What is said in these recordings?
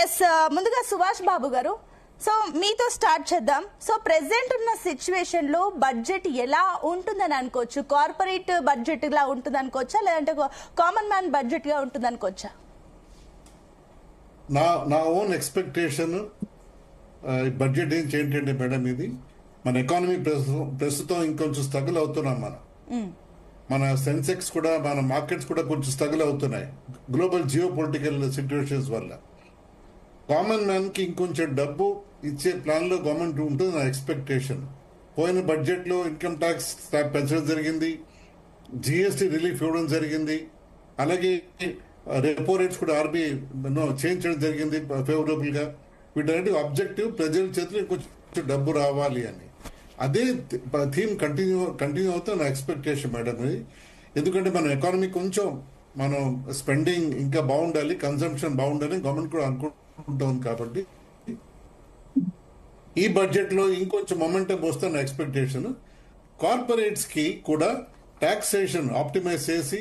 Yes, ముందుగా సుభాష్ బాబు గారు, so మీతో స్టార్ట్ చేద్దాం. సో ప్రెసెంట్ ఉన్న సిచ్యువేషన్ లో బడ్జెట్ ఎలా ఉంటుందని అనుకోవచ్చు? కార్పొరేట్ బడ్జెట్ లా ఉంటుంది అనుకోవచ్చా, లేదంటే కామన్ మ్యాన్ బడ్జెట్ గా ఉంటుంది అనుకోవచ్చా? నా ఓన్ ఎక్స్పెక్టేషన్ బడ్జెట్ ఏం ఏంటంటే మేడం, ఇది మన ఎకానమీ ప్రస్తుతం ఇంకొంచెం స్ట్రగుల్ అవుతున్నాం. మన సెన్సెక్స్ కూడా, మన మార్కెట్స్ కూడా కొంచెం స్ట్రగుల్ అవుతున్నాయి గ్లోబల్ జియో పొలిటికల్ సిచ్యువేషన్స్ వల్ల. కామన్ మ్యాన్ కి ఇంకొంచెం డబ్బు ఇచ్చే ప్లాన్ లో గవర్నమెంట్ ఉంటుంది నా ఎక్స్పెక్టేషన్. పోయిన బడ్జెట్ లో ఇన్కమ్ ట్యాక్స్ పెంచడం జరిగింది, జిఎస్టీ రిలీఫ్ ఇవ్వడం జరిగింది, అలాగే రెపో రేట్స్ కూడా ఆర్బీఐ చేంజ్ చేయడం జరిగింది ఫేవరబుల్ గా. వీటన్నిటి ఆబ్జెక్టివ్ ప్రజల చేతిలో ఇంకొంచెం డబ్బు రావాలి అని. అదే థీమ్ కంటిన్యూ అవుతా నా ఎక్స్పెక్టేషన్ మేడం. ఎందుకంటే మన ఎకానమీ కొంచెం, మనం స్పెండింగ్ ఇంకా బాగుండాలి, కన్సంప్షన్ బాగుండాలి గవర్నమెంట్ కూడా అనుకుంటుంది. కాబట్టి ఈ బడ్జెట్ లో ఇంకొంచెం మొమెంటం వస్తే నా ఎక్స్పెక్టేషన్. కార్పొరేట్స్ కి కూడా టాక్సేషన్ ఆప్టిమైజ్ చేసి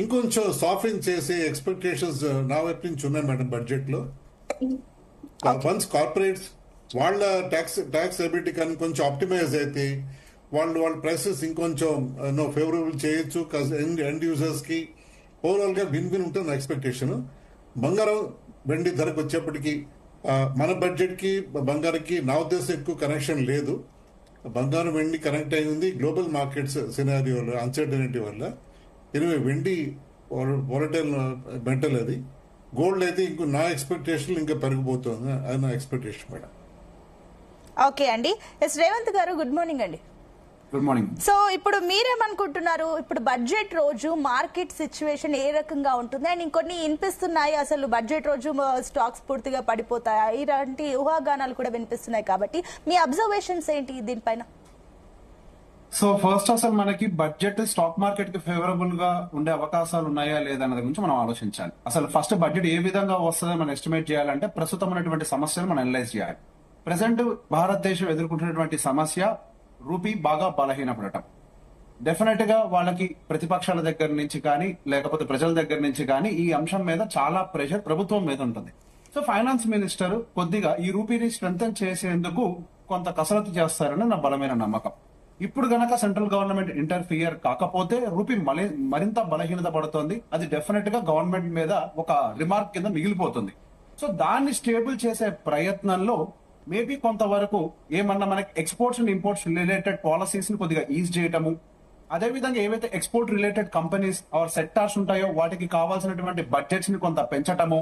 ఇంకొంచెం సాఫ్ట్ చేసే ఎక్స్పెక్టేషన్స్ నా వైపు నుంచి ఉన్నాయి మేడం బడ్జెట్ లో. వన్స్ కార్పొరేట్స్ వాళ్ళ ట్యాక్స్ ఎబిలిటీ కానీ కొంచెం ఆప్టిమైజ్ అయితే వాళ్ళ ప్రైసెస్ ఇంకొంచెం ఫేవరబుల్ చేయొచ్చు ఎండ్ యూజర్స్ కి. ఓవరాల్ గా విన్ ఉంటుంది నా ఎక్స్పెక్టేషన్. బంగారం వెండి ధరకు వచ్చేప్పటికి మన బడ్జెట్ కి బంగారంకి నా ఉద్దేశం ఎక్కువ కనెక్షన్ లేదు. బంగారం వెండి కనెక్ట్ అయింది గ్లోబల్ మార్కెట్స్ సినారియోలో అన్సర్టనిటీ వల్ల. ఎనివే వెండి వాలటైల్ మెటల్, అది. గోల్డ్ అయితే ఇంకో నా ఎక్స్పెక్టేషన్ ఇంకా పెరిగిపోతుంది, అది నా ఎక్స్పెక్టేషన్ మేడం. ఓకే అండి. ఎస్ రేవంత్ గారు, గుడ్ మార్నింగ్ అండి. Good morning. సో ఇప్పుడు మీరేమనుకుంటున్నారు, ఇప్పుడు బడ్జెట్ రోజు మార్కెట్ సిచ్యువేషన్ ఏ రకంగా ఉంటుంది? అండ్ ఇంకొన్ని వినిపిస్తున్నాయి, అసలు బడ్జెట్ రోజు స్టాక్స్ పూర్తిగా పడిపోతాయా, ఇలాంటి ఊహాగానాలు కూడా వినిపిస్తున్నాయి. కాబట్టి మీ అబ్జర్వేషన్స్ ఏంటి దీనిపైన? సో ఫస్ట్ అసలు మనకి బడ్జెట్ స్టాక్ మార్కెట్ కి ఫేవరబుల్ గా ఉండే అవకాశాలు ఉన్నాయా లేదా అన్నది గురించి మనం ఆలోచించాలి. అసలు ఫస్ట్ బడ్జెట్ ఏ విధంగా వస్తుందని మనం ఎస్టిమేట్ చేయాలంటే ప్రస్తుతం ఉన్నటువంటి సమస్యలు మనం అనలైజ్ చేయాలి. ప్రెసెంట్ భారతదేశం ఎదుర్కొంటున్నటువంటి సమస్య రూపీ బాగా బలహీనపడటం. డెఫినెట్ గా వాళ్ళకి ప్రతిపక్షాల దగ్గర నుంచి కానీ లేకపోతే ప్రజల దగ్గర నుంచి కానీ ఈ అంశం మీద చాలా ప్రెషర్ ప్రభుత్వం మీద ఉంటుంది. సో ఫైనాన్స్ మినిస్టర్ కొద్దిగా ఈ రూపీని స్ట్రెంథన్ చేసేందుకు కొంత కసరత్తు చేస్తారని నా బలమైన నమ్మకం. ఇప్పుడు గనక సెంట్రల్ గవర్నమెంట్ ఇంటర్ఫియర్ కాకపోతే రూపీ మరింత బలహీనత పడుతుంది. అది డెఫినెట్ గా గవర్నమెంట్ మీద ఒక రిమార్క్ కింద మిగిలిపోతుంది. సో దాన్ని స్టేబుల్ చేసే ప్రయత్నంలో మేబీ కొంతవరకు ఏమన్నా మనకి exports and imports related policies ని కొద్దిగా ఈజ్ చేయటము, అదేవిధంగా ఏవైతే export related companies or sectors ఉంటాయో వాటికి కావాల్సినటువంటి బడ్జెట్స్ ని కొంత పెంచటము,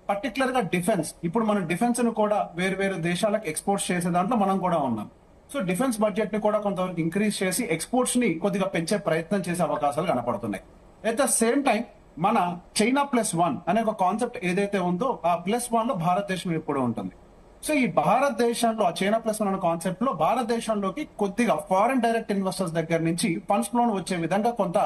పర్టికులర్ గా డిఫెన్స్. ఇప్పుడు మనం డిఫెన్స్ ను కూడా వేరు దేశాలకు ఎక్స్పోర్ట్స్ చేసే దాంట్లో మనం కూడా ఉన్నాం. సో డిఫెన్స్ బడ్జెట్ ని కూడా కొంతవరకు ఇంక్రీజ్ చేసి ఎక్స్పోర్ట్స్ ని కొద్దిగా పెంచే ప్రయత్నం చేసే అవకాశాలు కనపడుతున్నాయి. ఎట్ ద సేమ్ టైం మన చైనా +1 అనే ఒక కాన్సెప్ట్ ఏదైతే ఉందో ఆ +1 లో భారతదేశం ఎప్పుడు ఉంటుంది. సో ఈ భారతదేశంలో ఆ చైనా +1 అనే కాన్సెప్ట్ లో భారతదేశంలోకి కొద్దిగా ఫారెన్ డైరెక్ట్ ఇన్వెస్టర్స్ దగ్గర నుంచి ఫండ్స్ ఫ్లో వచ్చే విధంగా కొంత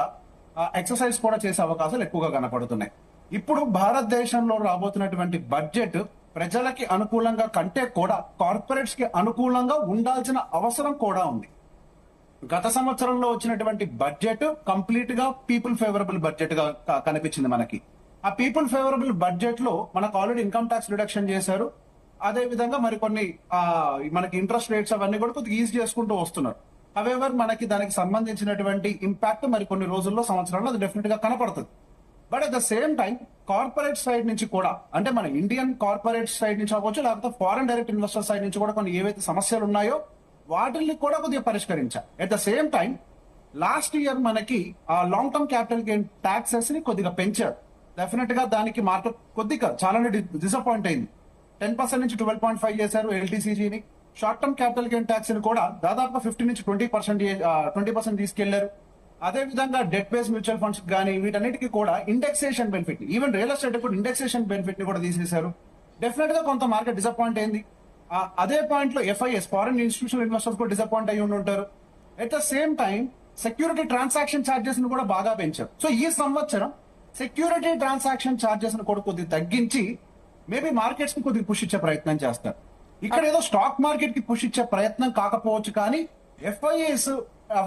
ఎక్సర్సైజ్ కూడా చేసే అవకాశాలు ఎక్కువగా కనపడుతున్నాయి. ఇప్పుడు భారతదేశంలో రాబోతున్నటువంటి బడ్జెట్ ప్రజలకి అనుకూలంగా కంటే కూడా కార్పొరేట్స్ కి అనుకూలంగా ఉండాల్సిన అవసరం కూడా ఉంది. గత సంవత్సరంలో వచ్చినటువంటి బడ్జెట్ కంప్లీట్ గా పీపుల్ ఫేవరబుల్ బడ్జెట్ గా కనిపించింది మనకి. ఆ పీపుల్ ఫేవరబుల్ బడ్జెట్ లో మనకు ఆల్రెడీ ఇన్కమ్ ట్యాక్స్ రిడక్షన్ చేశారు. అదే విధంగా మరికొన్ని మనకి ఇంట్రెస్ట్ రేట్స్ అవన్నీ కూడా కొద్దిగా ఈజీ చేసుకుంటూ వస్తున్నారు. హవెవర్ మనకి దానికి సంబంధించినటువంటి ఇంపాక్ట్ మరి కొన్ని రోజుల్లో సంవత్సరాల్లో అది డెఫినెట్ గా కనపడుతుంది. But at the same time corporate side నుంచి కూడా, అంటే మన ఇండియన్ కార్పొరేట్ సైడ్ నుంచి అవ్వచ్చు లేకపోతే ఫారెన్ డైరెక్ట్ ఇన్వెస్టర్ సైడ్ నుంచి కూడా కొన్ని ఏవైతే సమస్యలు ఉన్నాయో వాటిని కూడా కొద్దిగా పరిష్కరించాలి. At the same time last year మనకి ఆ long term capital gain taxes ని కొద్దిగా పెంచారు. డెఫినెట్ గా దానికి మార్కెట్ కొద్దిగా చాలానే డిసప్పాయింట్ అయింది. 10% నుంచి 12.5 చేశారు ఎల్టీసీజీని. Short term capital gain tax ని కూడా దాదాపుగా 15 నుంచి 20% తీసుకెళ్లారు. అదే విధంగా డెట్ బేస్ మ్యూచువల్ ఫండ్స్ కానీ వీటన్నిటికీ కూడా indexation benefit, even real estate కూడా ఇండెక్సేషన్ బెనిఫిట్ ని కూడా తీసేశారు. డెఫినెట్ గా కొంత మార్కెట్ డిసప్పాయింట్ అయింది. అదే పాయింట్ లో ఎఫ్ఐఎస్ ఫారెన్ ఇన్స్టిట్యూషనల్ ఇన్వెస్టర్స్ కూడా డిసప్పాయింట్ అయ్యి ఉంటారు. At the same time security transaction charges ని కూడా బాగా పెంచారు. సో ఈ సంవత్సరం సెక్యూరిటీ ట్రాన్సాక్షన్ ఛార్జెస్ ని కూడా కొద్దిగా తగ్గించి మేబీ మార్కెట్స్ ని కొద్దిగా పుష్ ఇచ్చే ప్రయత్నం చేస్తారు. ఇక్కడ ఏదో స్టాక్ మార్కెట్ కి పుష్ ఇచ్చే ప్రయత్నం కాకపోవచ్చు, కానీ ఎఫ్ఐఎస్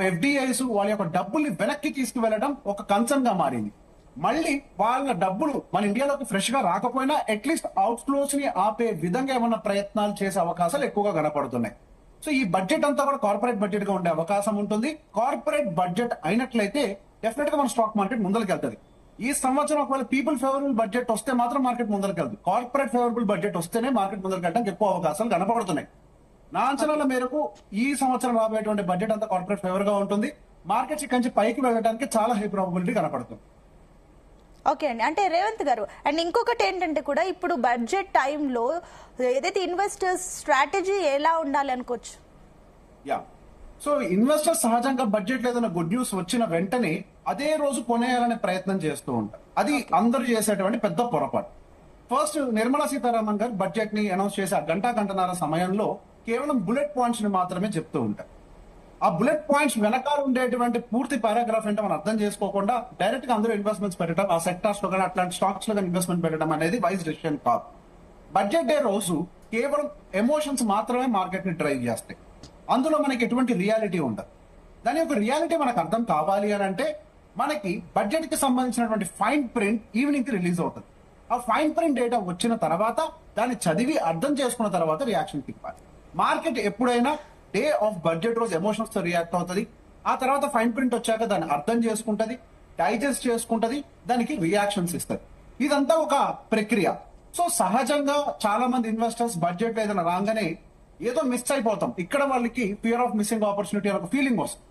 ఎఫ్డిఐస్ వాళ్ళ యొక్క డబ్బుల్ని వెనక్కి తీసుకువెళ్ళడం ఒక కన్సర్న్ గా మారింది. మళ్ళీ వాళ్ళ డబ్బులు మన ఇండియాలోకి ఫ్రెష్ గా రాకపోయినా అట్లీస్ట్ అవుట్ ఫ్లోస్ ని ఆపే విధంగా ఏమన్నా ప్రయత్నాలు చేసే అవకాశాలు ఎక్కువగా కనపడుతున్నాయి. సో ఈ బడ్జెట్ అంతా కూడా కార్పొరేట్ బడ్జెట్ గా ఉండే అవకాశం ఉంటుంది. కార్పొరేట్ బడ్జెట్ అయినట్లయితే డెఫినెట్ గా మన స్టాక్ మార్కెట్ ముందరికి వెళ్తుంది. ఈ సంవత్సరం ఒకవేళ పీపుల్ ఫేవరబుల్ బడ్జెట్ వస్తే మాత్రం మార్కెట్ ముందరికి వెళ్తుంది. కార్పొరేట్ ఫేవరబుల్ బడ్జెట్ వస్తేనే మార్కెట్ ముందరికి వెళ్ళడానికి ఎక్కువ అవకాశాలు కనపడుతున్నాయి. నా అంచనాల మేరకు ఈ సంవత్సరం రాబోయేటువంటి బడ్జెట్ అంతా కార్పొరేట్ ఫేవర్ గా ఉంటుంది. మార్కెట్స్ ఇక్కడి నుంచి పైకి వెళ్ళడానికి చాలా హై ప్రాబబిలిటీ కనపడుతుంది. ఓకే అండి, అంటే రేవంత్ గారు, అండ్ ఇంకొకటి ఏంటంటే కూడా ఇప్పుడు బడ్జెట్ టైంలో ఏదైతే ఇన్వెస్టర్స్ స్ట్రాటజీ ఎలా ఉండాలి అనుకోవచ్చు? యా, సో ఇన్వెస్టర్స్ సహజంగా బడ్జెట్ లో ఏదైనా గుడ్ న్యూస్ వచ్చిన వెంటనే అదే రోజు కొనేయాలనే ప్రయత్నం చేస్తూ ఉంటారు. అది అందరూ చేసేటువంటి పెద్ద పొరపాటు. ఫస్ట్ నిర్మలా సీతారామన్ గారు బడ్జెట్ ని అనౌన్స్ చేసి గంటన్నర సమయంలో కేవలం బుల్లెట్ పాయింట్స్ ని మాత్రమే చెప్తూ ఉంటారు. ఆ బుల్లెట్ పాయింట్స్ వెనకాల ఉండేటువంటి పూర్తి పారాగ్రాఫ్ అంటే మనం అర్థం చేసుకోకుండా డైరెక్ట్ గా అందరూ ఇన్వెస్ట్మెంట్స్ పెట్టడం, ఆ సెక్టార్స్ లో కానీ అట్లాంటి స్టాక్స్ లో కానీ ఇన్వెస్ట్మెంట్ పెట్టడం అనేది వైస్ డెసిషన్ కాదు. బడ్జెట్ డే రోజు కేవలం ఎమోషన్స్ మాత్రమే మార్కెట్ ని డ్రైవ్ చేస్తాయి. అందులో మనకి ఎటువంటి రియాలిటీ ఉండదు. దాని యొక్క రియాలిటీ మనకు అర్థం కావాలి అని అంటే మనకి బడ్జెట్ కి సంబంధించినటువంటి ఫైన్ ప్రింట్ ఈవినింగ్ కి రిలీజ్ అవుతుంది. ఆ ఫైన్ ప్రింట్ డేటా వచ్చిన తర్వాత దాన్ని చదివి అర్థం చేసుకున్న తర్వాత రియాక్షన్ ఇవ్వాలి. మార్కెట్ ఎప్పుడైనా డే ఆఫ్ బడ్జెట్ రోజు ఎమోషన్స్ తో రియాక్ట్ అవుతుంది. ఆ తర్వాత ఫైన్ ప్రింట్ వచ్చాక దాన్ని అర్థం చేసుకుంటది, డైజెస్ట్ చేసుకుంటది, దానికి రియాక్షన్స్ ఇస్తుంది. ఇదంతా ఒక ప్రక్రియ. సో సహజంగా చాలా మంది ఇన్వెస్టర్స్ బడ్జెట్ ఏదైనా రాగానే ఏదో మిస్ అయిపోతాం, ఇక్కడ వాళ్ళకి ఫియర్ ఆఫ్ మిస్సింగ్ ఆపర్చునిటీ అని ఒక ఫీలింగ్ వస్తుంది.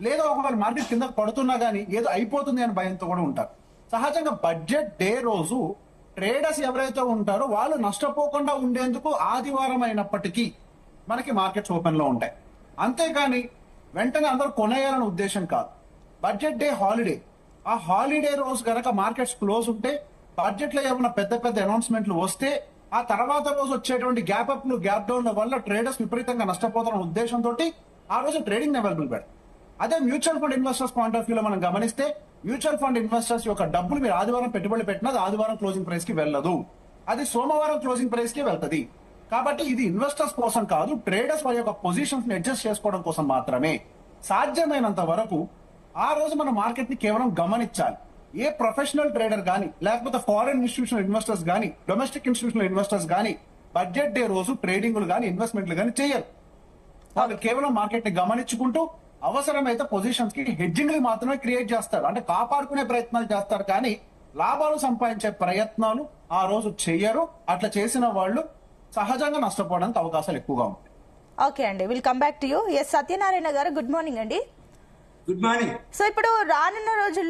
లేదా ఒకవేళ మార్కెట్ కింద పడుతున్నా గానీ ఏదో అయిపోతుంది అని భయంతో కూడా ఉంటారు. సహజంగా బడ్జెట్ డే రోజు ట్రేడర్స్ ఎవరైతే ఉంటారో వాళ్ళు నష్టపోకుండా ఉండేందుకు ఆదివారం అయినప్పటికీ మనకి మార్కెట్స్ ఓపెన్ లో ఉంటాయి. అంతేకాని వెంటనే అందరూ కొనేయాలనే ఉద్దేశం కాదు. బడ్జెట్ డే హాలిడే, ఆ హాలిడే రోజు గనక మార్కెట్స్ క్లోజ్ ఉంటే, బడ్జెట్ లో ఏమైనా పెద్ద పెద్ద అనౌన్స్మెంట్లు వస్తే ఆ తర్వాత రోజు వచ్చేటువంటి గ్యాప్ అప్లు గ్యాప్ డౌన్ల వల్ల ట్రేడర్స్ విపరీతంగా నష్టపోతున్న ఉద్దేశంతో ఆ రోజు ట్రేడింగ్ అవైలబుల్ పెడతారు. అదే mutual fund investors point of view లో మనం గమనిస్తే మ్యూచువల్ ఫండ్ ఇన్వెస్టర్స్ యొక్క డబ్బులు మీరు ఆదివారం పెట్టుబడి పెట్టినా ఆదివారం క్లోజింగ్ ప్రైస్ కి వెళ్ళదు, అది సోమవారం క్లోజింగ్ ప్రైస్ కి వెళ్తది. కాబట్టి ఇది ఇన్వెస్టర్స్ కోసం కాదు, ట్రేడర్స్ వారి యొక్క పొజిషన్స్ ని అడ్జస్ట్ చేసుకోవడం కోసం మాత్రమే. సాధ్యమైనంత వరకు ఆ రోజు మన మార్కెట్ ని కేవలం గమనించాలి. ఏ ప్రొఫెషనల్ ట్రేడర్ గానీ లేకపోతే ఫారెన్ ఇన్స్టిట్యూషనల్ ఇన్వెస్టర్స్ గానీ డొమెస్టిక్ ఇన్స్టిట్యూషనల్ ఇన్వెస్టర్స్ గానీ బడ్జెట్ డే రోజు ట్రేడింగ్లు గానీ ఇన్వెస్ట్మెంట్లు గానీ చేయరు. వాళ్ళు కేవలం మార్కెట్ ని గమనించుకుంటూ అవసరమైతే పొజిషన్స్ కి హెడ్జింగ్ మాత్రమే క్రియేట్ చేస్తారు, అంటే కాపాడుకునే ప్రయత్నాలు చేస్తారు. కానీ లాభాలు సంపాదించే ప్రయత్నాలు ఆ రోజు చెయ్యరు. అట్లా చేసిన వాళ్ళు సహజంగా నష్టపోవడానికి అవకాశాలు ఎక్కువగా ఉంటాయి. ఓకే అండి, will come back to you. S Satyanarayana garu, good morning అండి. Good morning. సో ఇప్పుడు రానున్న రోజుల్లో